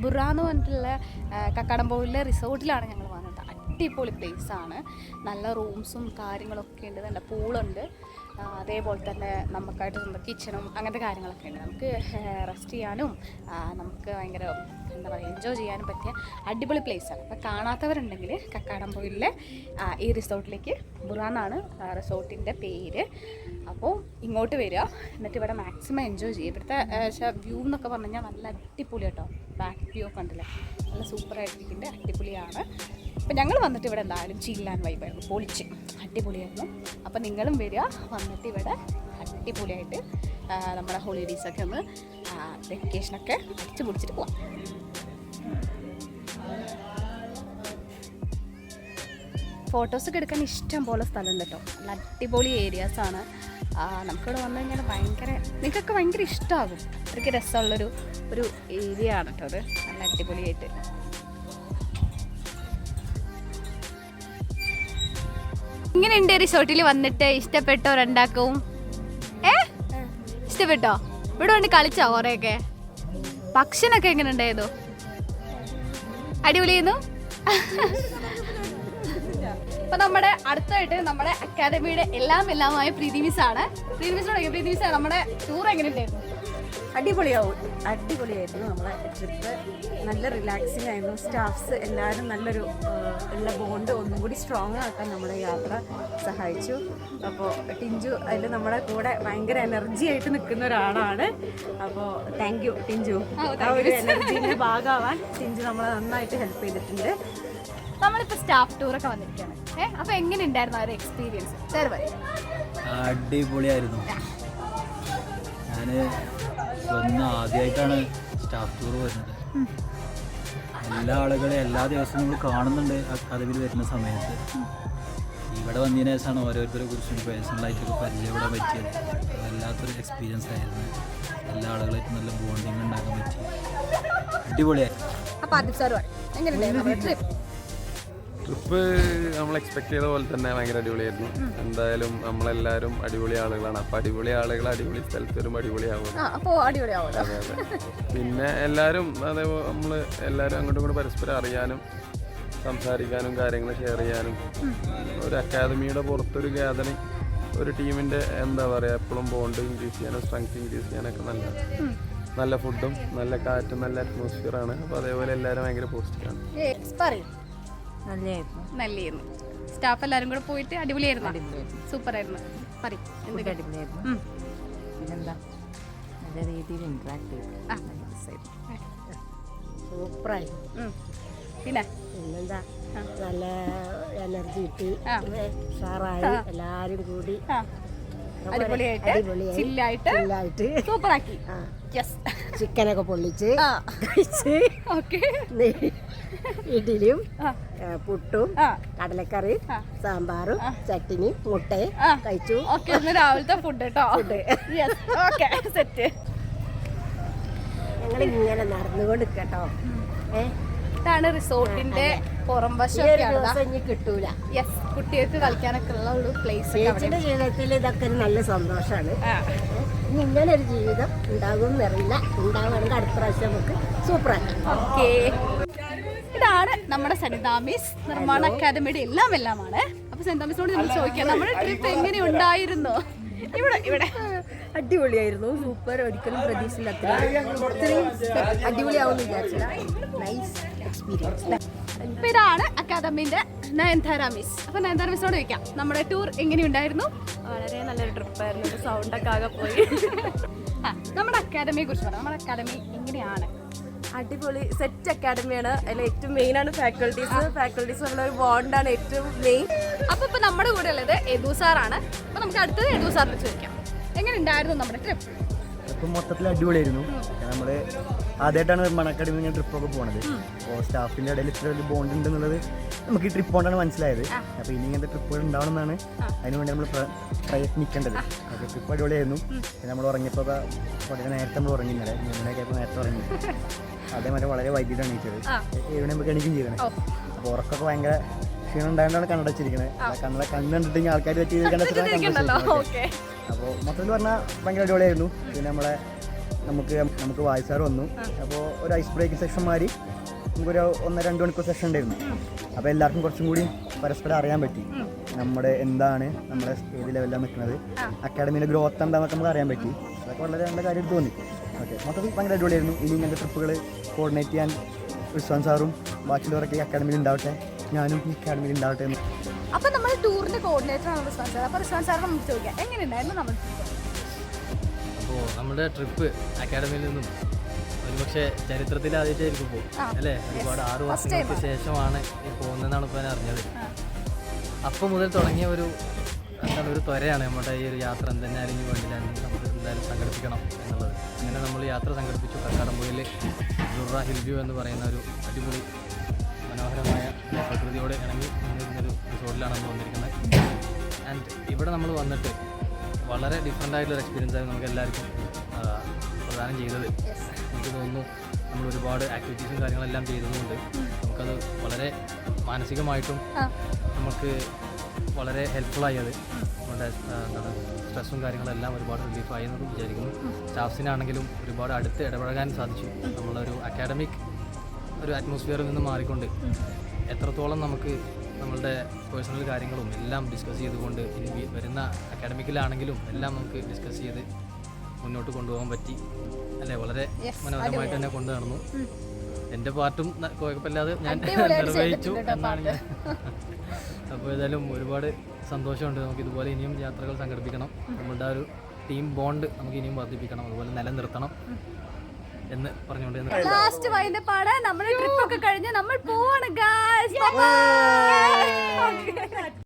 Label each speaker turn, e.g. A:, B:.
A: ബുറ എന്ന് പറഞ്ഞിട്ടുള്ള കക്കാടംപൊയിലെ റിസോർട്ടിലാണ് ഞങ്ങൾ വന്നത്. അടിപൊളി പ്ലേസാണ്, നല്ല റൂംസും കാര്യങ്ങളൊക്കെ ഉണ്ട്, നല്ല പൂളുണ്ട്, അതേപോലെ തന്നെ നമുക്കായിട്ട് നമ്മുടെ കിച്ചണും അങ്ങനത്തെ കാര്യങ്ങളൊക്കെ ഉണ്ട്. നമുക്ക് റെസ്റ്റ് ചെയ്യാനും നമുക്ക് ഭയങ്കര എന്താ പറയുക എൻജോയ് ചെയ്യാനും പറ്റിയ അടിപൊളി പ്ലേസാണ്. അപ്പോൾ കാണാത്തവരുണ്ടെങ്കിൽ കക്കാടംപൊയിലെ ഈ റിസോർട്ടിലേക്ക്, ബുറ എന്നാണ് റിസോർട്ടിൻ്റെ പേര്. അപ്പോൾ ഇങ്ങോട്ട് വരിക, എന്നിട്ട് ഇവിടെ മാക്സിമം എൻജോയ് ചെയ്യുക. ഇവിടുത്തെ വ്യൂ എന്നൊക്കെ പറഞ്ഞു കഴിഞ്ഞാൽ നല്ല അടിപൊളി കേട്ടോ. ബാക്ക് വ്യൂ ഒക്കെ ഉണ്ടല്ലേ, നല്ല സൂപ്പറായിട്ടിരിക്കുന്നുണ്ട്, അടിപൊളിയാണ്. അപ്പോൾ ഞങ്ങൾ വന്നിട്ട് ഇവിടെ എന്തായാലും ചില്ലാൻ വൈബായിരുന്നു, പൊളിച്ച് അടിപൊളിയായിരുന്നു. അപ്പോൾ നിങ്ങളും വരിക, വന്നിട്ട് ഇവിടെ അടിപൊളിയായിട്ട് നമ്മുടെ ഹോളിഡേയ്സൊക്കെ ഒന്ന് വെക്കേഷനൊക്കെ അടിച്ച് പൊളിച്ചിട്ട് പോവാം. ഫോട്ടോസൊക്കെ എടുക്കാൻ ഇഷ്ടം പോലെ സ്ഥലമുണ്ട് കേട്ടോ, നല്ല അടിപൊളി ഏരിയാസാണ്. നമുക്കിവിടെ വന്നു കഴിഞ്ഞാൽ നിങ്ങൾക്കൊക്കെ ഭയങ്കര ഇഷ്ടമാകും, അത്രയ്ക്ക് രസമുള്ളൊരു ഏരിയ ആണ് കേട്ടോ അത്, നല്ല അടിപൊളിയായിട്ട്. ഇങ്ങനെയുണ്ട് റിസോർട്ടിൽ വന്നിട്ട്? ഇഷ്ടപ്പെട്ടോ രണ്ടാക്കും? ഇഷ്ടപ്പെട്ടോ? ഇവിടെ വന്ന് കളിച്ചോ കുറേയൊക്കെ? ഭക്ഷണമൊക്കെ എങ്ങനെ ഉണ്ടായിരുന്നു? അടിപൊളിയായിരുന്നു. അപ്പൊ നമ്മുടെ അടുത്തായിട്ട് നമ്മുടെ അക്കാദമിയുടെ എല്ലാമായ പ്രീതി മിസ്സാണ്. പ്രീതി മിസ്സാണ് നമ്മുടെ ടൂർ എങ്ങനെ ഉണ്ടായിരുന്നു?
B: അടിപൊളിയായിരുന്നു. നമ്മളെ ട്രിപ്പ് നല്ല റിലാക്സിങ് ആയിരുന്നു. സ്റ്റാഫ്സ് എല്ലാവരും നല്ലൊരു ഉള്ള ബോണ്ട് ഒന്നും കൂടി സ്ട്രോങ് ആക്കാൻ നമ്മുടെ യാത്ര സഹായിച്ചു. അപ്പോൾ ടിഞ്ചു അതിൽ നമ്മുടെ കൂടെ ഭയങ്കര എനർജി ആയിട്ട് നിൽക്കുന്ന ഒരാളാണ്. അപ്പോൾ താങ്ക് യു ടിഞ്ചു. ആ ഒരു എനർജീൻ്റെ ഭാഗമാവാൻ ടിഞ്ചു നമ്മളെ നന്നായിട്ട് ഹെൽപ്പ് ചെയ്തിട്ടുണ്ട്.
A: നമ്മളിപ്പോൾ സ്റ്റാഫ് ടൂറൊക്കെ വന്നിരിക്കുകയാണ്. അപ്പോൾ എങ്ങനെ ഉണ്ടായിരുന്നു ആ ഒരു എക്സ്പീരിയൻസ്?
C: അടിപൊളിയായിരുന്നു. ഞാൻ ആദ്യമായിട്ടാണ് സ്റ്റാഫ് ടൂർ വരുന്നത്. എല്ലാ ആളുകളെയും എല്ലാ ദിവസവും നമ്മൾ കാണുന്നുണ്ട് അക്കാദമിയിൽ വരുന്ന സമയത്ത്. ഇവിടെ വന്നതിന് ശേഷമാണ് ഓരോരുത്തരെ കുറിച്ചും പേഴ്സണലായിട്ടൊക്കെ പരിചയപ്പെടാൻ പറ്റിയത്. വല്ലാത്തൊരു എക്സ്പീരിയൻസ് ആയിരുന്നു. എല്ലാ ആളുകളായിട്ടും നല്ല ബോണ്ടിങ് ഉണ്ടാക്കാൻ പറ്റി. അടിപൊളിയായിരുന്നു.
D: ട്രിപ്പ് നമ്മൾ എക്സ്പെക്ട് ചെയ്ത പോലെ തന്നെ ഭയങ്കര അടിപൊളിയായിരുന്നു. എന്തായാലും നമ്മളെല്ലാവരും അടിപൊളി ആളുകളാണ്. അപ്പോൾ അടിപൊളി ആളുകൾ അടിപൊളി സ്ഥലത്ത് വരുമ്പോൾ അടിപൊളിയാവും. അതെ അതെ. പിന്നെ എല്ലാവരും അതേപോലെ നമ്മൾ എല്ലാവരും അങ്ങോട്ടും ഇങ്ങോട്ടും പരസ്പരം അറിയാനും സംസാരിക്കാനും കാര്യങ്ങൾ ഷെയർ ചെയ്യാനും, ഒരു അക്കാദമിയുടെ പുറത്തൊരു ഗ്യാതറിങ്, ഒരു ടീമിൻ്റെ എന്താ പറയുക എപ്പോഴും ബോണ്ട് ഇൻക്രീസ് ചെയ്യാനും സ്ട്രെങ്ത് ഇൻക്രീസ് ചെയ്യാനൊക്കെ നല്ല ഫുഡും നല്ല കാറ്റും നല്ല അറ്റ്മോസ്ഫിയറാണ്. അപ്പോൾ അതേപോലെ എല്ലാവരും ഭയങ്കര പോസിറ്റീവാണ്.
A: നല്ലായിരുന്നു. സ്റ്റാഫ് എല്ലാവരും കൂടെ പോയിട്ട് അടിപൊളിയായിരുന്നു. സൂപ്പറായിരുന്നു.
B: അടിപൊളിയായിരുന്നു. പിന്നെന്താ നല്ല രീതിയിൽ ഇന്ററാക്ട് ചെയ്തു. സൂപ്പറായിരുന്നു.
A: പിന്നെ
B: പിന്നെന്താ നല്ല എനർജി കിട്ടി, ഉഷാറായി, എല്ലാവരും കൂടി
A: അടിപൊളിയായിട്ട് സൂപ്പറാക്കി.
B: ചിക്കനൊക്കെ പൊള്ളിച്ച് കഴിച്ച് ഇഡ്ഡലിയും പുട്ടും കടലക്കറി സാമ്പാറും ചട്ടിനി മുട്ടയും കഴിച്ചു.
A: രാവിലത്തെ ഫുഡ് കേട്ടോ.
B: ഞങ്ങൾ ഇങ്ങനെ നടന്നുകൊണ്ട് കേട്ടോ.
A: ഇതാണ് റിസോർട്ടിന്റെ പുറം വശം.
B: കിട്ടൂല.
A: കുട്ടികൾക്ക് കളിക്കാനൊക്കെ ഉള്ള ഒരു പ്ലേസ്.
B: ചേച്ചിയുടെ ജീവിതത്തിൽ ഇതൊക്കെ ഒരു നല്ല സന്തോഷമാണ്. ഇനി ഇങ്ങനെ ഒരു ജീവിതം ഉണ്ടാകും എന്നറിയില്ല. ഉണ്ടാവുകയാണെങ്കിൽ അടുത്ത പ്രാവശ്യം നമുക്ക് സൂപ്പറാക്കാം.
A: ഓക്കെ, ഇതാണ് നമ്മുടെ സെന്റ് തോമസ് നിർമ്മാണ അക്കാദമിയുടെ എല്ലാമാണ്. അപ്പൊ സെന്റ് തോമസിനോട് നമ്മൾ ചോദിക്കാം, നമ്മുടെ ട്രിപ്പ് എങ്ങനെ ഉണ്ടായിരുന്നു? ഇവിടെ
B: അടിപൊളിയായിരുന്നു. സൂപ്പർ. ഒരിക്കലും പ്രതീക്ഷയില്ലാത്ത ഇത്രയും അടിപൊളിയാവുമെന്ന് വിചാരിച്ചില്ല. Nice experience.
A: ഇപ്പൊ ഇതാണ് അക്കാദമിന്റെ നയൻതാര മിസ്. അപ്പൊ നയൻതാര മിസ്സിനോട് ചോദിക്കാം, നമ്മുടെ ടൂർ എങ്ങനെയുണ്ടായിരുന്നു?
E: വളരെ നല്ലൊരു ട്രിപ്പായിരുന്നു. സൗണ്ടൊക്കെ ആകെ പോയി.
A: നമ്മുടെ അക്കാദമിയെ കുറിച്ച് പറയാം. നമ്മുടെ അക്കാദമി എങ്ങനെയാണ്?
E: അടിപൊളി സെറ്റ് അക്കാഡമിയാണ്. അതിൽ ഏറ്റവും മെയിൻ ആണ് ഫാക്കൽറ്റീസ് നമ്മളൊരു ബോണ്ടാണ് ഏറ്റവും മെയിൻ.
A: അപ്പൊ നമ്മുടെ കൂടെ ഉള്ളത് യദു സാറാണ്. അപ്പൊ നമുക്ക് അടുത്തത് യദു സാറിന് ചോദിക്കാം, എങ്ങനെ ഉണ്ടായിരുന്നു നമ്മുടെ ട്രിപ്പ്?
F: ട്രിപ്പ് മൊത്തത്തിൽ അടിപൊളിയായിരുന്നു. നമ്മൾ ആദ്യമായിട്ടാണ് നിർമ്മാണ അക്കാദമി ഇങ്ങനെ ട്രിപ്പൊക്കെ പോണത്. അപ്പോൾ സ്റ്റാഫിൻ്റെ ഇടയിൽ ഇത്ര വലിയ ബോണ്ട് ഉണ്ടെന്നുള്ളത് നമുക്ക് ഈ ട്രിപ്പ് കൊണ്ടാണ് മനസ്സിലായത്. അപ്പോൾ ഇനി ഇങ്ങനത്തെ ട്രിപ്പുകൾ ഉണ്ടാവണമെന്നാണ് അതിനുവേണ്ടി നമ്മൾ പ്രയത്നിക്കേണ്ടത്. അപ്പോൾ ട്രിപ്പ് അടിപൊളിയായിരുന്നു. പിന്നെ നമ്മൾ ഉറങ്ങിയപ്പോൾ വളരെ നേരത്തെ നമ്മൾ ഉറങ്ങി, ഇന്നലെ 3 മണിയൊക്കെ നേരത്തെ ഉറങ്ങി. അതേമാതിരി വളരെ വൈകിട്ടാണ് എണീച്ചത്. 7 മണിയാകുമ്പോൾ എണീക്കും ചെയ്യണേ. അപ്പോൾ ഉറക്കൊക്കെ ഭയങ്കര ക്ഷീണം ഉണ്ടായതുകൊണ്ടാണ് കണ്ണടച്ചിരിക്കുന്നത്. കണ്ണ് കണ്ടിട്ട് ആൾക്കാർ പറ്റി കണ്ടിട്ട്. അപ്പോൾ മൊത്തത്തിൽ പറഞ്ഞാൽ ഭയങ്കര അടിപൊളിയായിരുന്നു. പിന്നെ നമ്മളെ നമുക്ക് വായിച്ചാറ് വന്നു. അപ്പോൾ ഒരു ഐസ് ബ്രേക്കിംഗ് സെഷൻ മാതിരി നമുക്കൊരു 1-2 മണിക്കൂർ സെഷൻ ഉണ്ടായിരുന്നു. അപ്പോൾ എല്ലാവർക്കും കുറച്ചും കൂടി പരസ്പരം അറിയാൻ പറ്റി. നമ്മുടെ എന്താണ്, നമ്മുടെ ഏത് ലെവലിലാണ് നിൽക്കുന്നത്, അക്കാഡമിയുടെ ഗ്രോത്ത് എന്താണെന്നൊക്കെ നമുക്ക് അറിയാൻ പറ്റി. അതൊക്കെ വളരെ നല്ല കാര്യം തോന്നി. ഓക്കെ, മൊത്തത്തിൽ ഭയങ്കര അടിപൊളിയായിരുന്നു. ഇനി ഇങ്ങനത്തെ ട്രിപ്പുകൾ കോർഡിനേറ്റ് ചെയ്യാൻ റിസ്വാൻ സാറും ബാക്കിയുള്ളവരൊക്കെ ഈ അക്കാഡമിയിൽ ഉണ്ടാവട്ടെ, ഞാനും ഈ അക്കാഡമിയിൽ ഉണ്ടാവട്ടെ എന്ന്.
A: അപ്പോൾ നമ്മൾ ടൂറിൻ്റെ കോർഡിനേറ്ററാണ് റിസ്വാൻ സാർ. അപ്പോൾ റിസ്വാൻ സാറിനെ നമുക്ക് ചോദിക്കാം, എങ്ങനെയുണ്ടായിരുന്നു നമ്മുടെ ട്രിപ്പ്?
G: അപ്പോൾ നമ്മുടെ ട്രിപ്പ് അക്കാഡമിയിൽ നിന്നും ഒരുപക്ഷെ ചരിത്രത്തിൽ ആദ്യമായിട്ടായിരിക്കും പോകും അല്ലേ? ഒരുപാട് 6 വർഷങ്ങൾക്ക് ശേഷമാണ് ഈ പോകുന്നതെന്നാണ് ഇപ്പോൾ ഞാൻ അറിഞ്ഞത്. അപ്പോൾ മുതൽ തുടങ്ങിയ ഒരു ത്വരയാണ് നമ്മുടെ ഈ ഒരു യാത്ര. എന്തായാലും ഇനി വേണ്ടിയിട്ടാണെങ്കിൽ നമുക്ക് എന്തായാലും സംഘടിപ്പിക്കണം എന്നുള്ളത്. അങ്ങനെ നമ്മൾ യാത്ര സംഘടിപ്പിച്ചു. കക്കാടംപൊയിൽ ദുർറ ഹിൽ വ്യൂ എന്ന് പറയുന്ന ഒരു അടിപൊളി മനോഹരമായ പ്രകൃതിയോട് ഇണങ്ങി നിന്നൊരു റിസോർട്ടിലാണ് നമ്മൾ വന്നിരിക്കുന്നത്. ആൻഡ് ഇവിടെ നമ്മൾ വന്നിട്ട് വളരെ ഡിഫറെൻ്റ് ആയിട്ടുള്ളൊരു എക്സ്പീരിയൻസ് ആയിരുന്നു നമുക്ക് എല്ലാവർക്കും പ്രദാനം ചെയ്തത്. എനിക്ക് തോന്നുന്നു നമ്മൾ ഒരുപാട് ആക്ടിവിറ്റീസും കാര്യങ്ങളെല്ലാം ചെയ്തതുകൊണ്ട് നമുക്കത് വളരെ മാനസികമായിട്ടും നമുക്ക് വളരെ ഹെൽപ്ഫുള്ളായി. അത് നമ്മുടെ എന്താണ് സ്ട്രെസ്സും കാര്യങ്ങളെല്ലാം ഒരുപാട് റിലീഫായി എന്ന് വിചാരിക്കുന്നു. സ്റ്റാഫ്സിനാണെങ്കിലും ഒരുപാട് അടുത്ത് ഇടപഴകാൻ സാധിച്ചു. നമ്മളൊരു അക്കാഡമിക് ഒരു അറ്റ്മോസ്ഫിയറിൽ നിന്ന് മാറിക്കൊണ്ട് എത്രത്തോളം നമുക്ക് നമ്മളുടെ പേഴ്സണൽ കാര്യങ്ങളും എല്ലാം ഡിസ്കസ് ചെയ്തുകൊണ്ട് ഇനി വരുന്ന അക്കാഡമിക്കിലാണെങ്കിലും എല്ലാം നമുക്ക് ഡിസ്കസ് ചെയ്ത് മുന്നോട്ട് കൊണ്ടുപോകാൻ പറ്റി അല്ലേ? വളരെ മനോഹരമായിട്ട് തന്നെ കൊണ്ടു നടന്നു. എൻ്റെ പാർട്ടും കുഴപ്പമില്ലാതെ ഞാൻ നിർവഹിച്ചു എന്നാണ് ഞാൻ. അപ്പോൾ ഏതായാലും ഒരുപാട് സന്തോഷമുണ്ട്. നമുക്ക് ഇതുപോലെ ഇനിയും യാത്രകൾ സംഘടിപ്പിക്കണം. നമ്മളുടെ ആ ഒരു ടീം ബോണ്ട് നമുക്ക് ഇനിയും വർദ്ധിപ്പിക്കണം, അതുപോലെ നിലനിർത്തണം എന്ന് പറഞ്ഞുകൊണ്ട്
A: ലാസ്റ്റ് വൈൻഡപ്പ് ആണ്. നമ്മുടെ ട്രിപ്പൊക്കെ കഴിഞ്ഞ് നമ്മൾ പോവാണ് ഗായ്സ്.